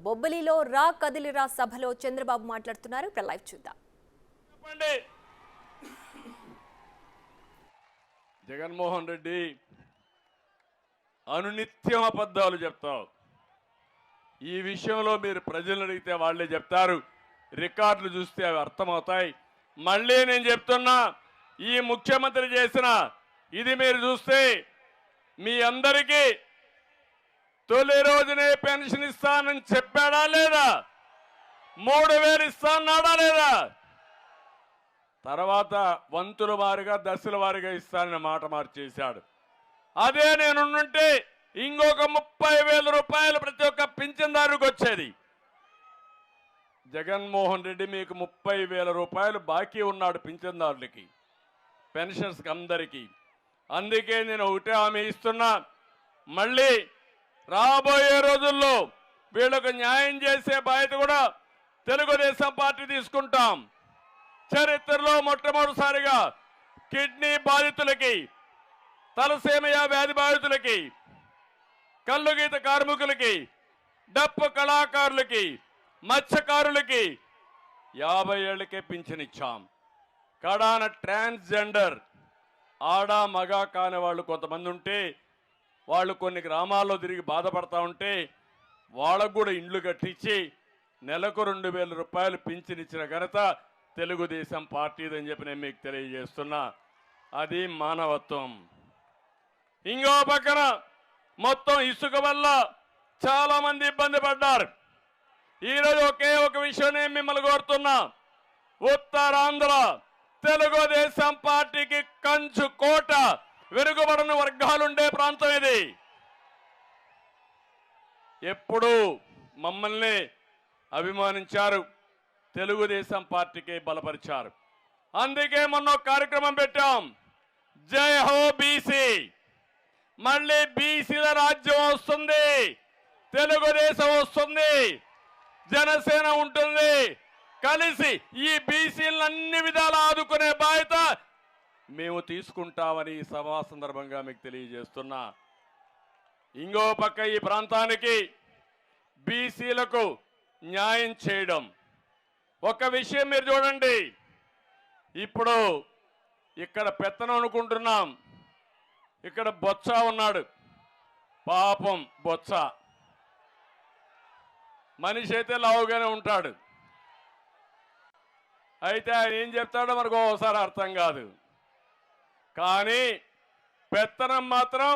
బొబ్బలిలో రా కదిలిరా సభలో చంద్రబాబు మాట్లాడుతున్నారు. ఇప్పుడు లైవ్ చూద్దాం. జగన్మోహన్ రెడ్డి అనునిత్యం అబద్ధాలు చెప్తావు. ఈ విషయంలో మీరు ప్రజలను అడిగితే వాళ్ళే చెప్తారు. రికార్డులు చూస్తే అవి అర్థమవుతాయి. మళ్ళీ నేను చెప్తున్నా, ఈ ముఖ్యమంత్రి చేసిన ఇది మీరు చూస్తే మీ అందరికీ తొలి రోజునే పెన్షన్ ఇస్తానని చెప్పాడా లేదా? 3000 ఇస్తానన్నాడా లేదా? తర్వాత వంతుల వారిగా దశల వారిగా ఇస్తానని మాట మార్చేశాడు. అదే నేనుంటే ఇంకొక 30,000 రూపాయలు ప్రతి ఒక్క పింఛన్దారుడికి వచ్చేది. జగన్మోహన్ రెడ్డి మీకు 30,000 రూపాయలు బాకీ ఉన్నాడు పింఛన్దారులకి, పెన్షన్స్కి అందరికీ. అందుకే నేను ఒకటే హామీ ఇస్తున్నా, మళ్ళీ రాబోయే రోజుల్లో వీళ్ళకు న్యాయం చేసే బాధ్యత కూడా తెలుగుదేశం పార్టీ తీసుకుంటాం. చరిత్రలో మొట్టమొదటిసారిగా కిడ్నీ బాధితులకి, తలసేమియా వ్యాధి బాధితులకి, కల్లుగీత కార్మికులకి, డప్పు కళాకారులకి, మత్స్యకారులకి 50 ఏళ్లకే పింఛనిచ్చాం. కడాన ట్రాన్స్జెండర్ ఆడ మగ కాని వాళ్ళు కొంతమంది ఉంటే, వాళ్ళు కొన్ని గ్రామాల్లో తిరిగి బాధపడతా ఉంటే వాళ్ళకు కూడా ఇండ్లు కట్టించి నెలకు 2,000 రూపాయలు పింఛనిచ్చిన ఘనత తెలుగుదేశం పార్టీదని చెప్పి నేను మీకు తెలియజేస్తున్నా. అది మానవత్వం. ఇంకో పక్కన మొత్తం ఇసుక వల్ల చాలా మంది ఇబ్బంది పడ్డారు. ఈరోజు ఒకే ఒక విషయం నేను మిమ్మల్ని కోరుతున్నా, ఉత్తరాంధ్ర తెలుగుదేశం పార్టీకి కంచు కోట, వెనుకబడిన వర్గాలుండే ప్రాంతం ఇది. ఎప్పుడూ మమ్మల్ని అభిమానించారు, తెలుగుదేశం పార్టీకి బలపరిచారు. అందుకే మొన్న కార్యక్రమం పెట్టాం, జై హో బీసీ. మళ్ళీ బీసీల రాజ్యం వస్తుంది, తెలుగుదేశం వస్తుంది, జనసేన ఉంటుంది. కలిసి ఈ బీసీలను అన్ని విధాలా ఆదుకునే బాధ్యత మేము తీసుకుంటామని ఈ సభా సందర్భంగా మీకు తెలియజేస్తున్నా. ఇంకో పక్క ఈ ప్రాంతానికి బీసీలకు న్యాయం చేయడం. ఒక విషయం మీరు చూడండి, ఇప్పుడు ఇక్కడ పెత్తనం అనుకుంటున్నాం, ఇక్కడ బొత్స ఉన్నాడు. పాపం బొత్స మనిషి అయితే లావుగానే ఉంటాడు. అయితే ఆయన ఏం చెప్తాడో మనకు ఒకసారి అర్థం కాదు. కానీ పెత్తనం మాత్రం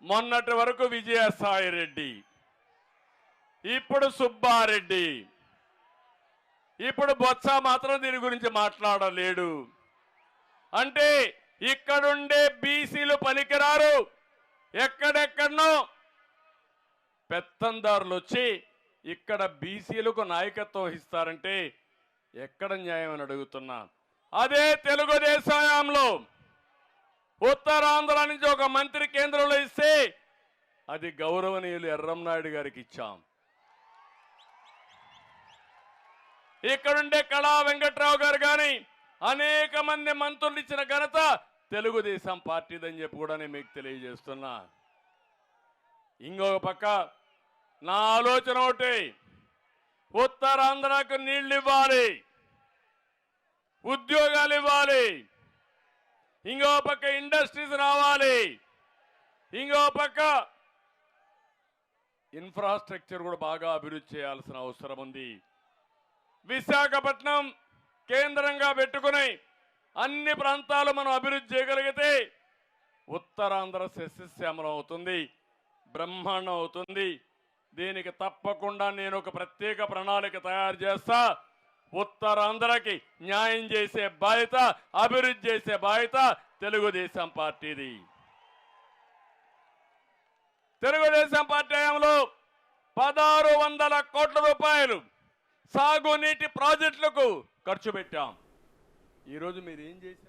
మొన్నటి వరకు విజయసాయి రెడ్డి, ఇప్పుడు సుబ్బారెడ్డి, ఇప్పుడు బొత్స మాత్రం దీని గురించి మాట్లాడలేడు. అంటే ఇక్కడుండే బీసీలు పనికిరారు, ఎక్కడెక్కడనో పెత్తందారులు వచ్చి ఇక్కడ బీసీలకు నాయకత్వం వహిస్తారంటే ఎక్కడ న్యాయం అని అడుగుతున్నా. అదే తెలుగుదేశంలో ఉత్తరాంధ్ర నుంచి ఒక మంత్రి కేంద్రంలో ఇస్తే అది గౌరవనీయులు ఎర్రంనాయుడు గారికి ఇచ్చాం. ఇక్కడుండే కళా వెంకట్రావు గారు కానీ అనేక మంది మంత్రులు ఇచ్చిన ఘనత తెలుగుదేశం పార్టీదని చెప్పి కూడా నేను మీకు తెలియజేస్తున్నా. ఇంకొక పక్క నా ఆలోచన ఒకటి, ఉత్తరాంధ్రకు నీళ్లు ఇవ్వాలి, ఉద్యోగాలు ఇవ్వాలి, ఇంకో పక్క ఇండస్ట్రీస్ రావాలి, ఇంకో పక్క ఇన్ఫ్రాస్ట్రక్చర్ కూడా బాగా అభివృద్ధి చేయాల్సిన అవసరం ఉంది. విశాఖపట్నం కేంద్రంగా పెట్టుకుని అన్ని ప్రాంతాలు మనం అభివృద్ధి చేయగలిగితే ఉత్తరాంధ్ర సస్యశ్యామలం అవుతుంది, బ్రహ్మాండం అవుతుంది. దీనికి తప్పకుండా నేను ఒక ప్రత్యేక ప్రణాళిక తయారు చేస్తా. ఉత్తరాంధ్రకి న్యాయం చేసే బాధ్యత, అభివృద్ధి చేసే బాధ్యత తెలుగుదేశం పార్టీది. తెలుగుదేశం పార్టీ హయాంలో 1,600 కోట్ల రూపాయలు సాగునీటి ప్రాజెక్టులకు ఖర్చు పెట్టాం. ఈరోజు మీరు ఏం చేశారు?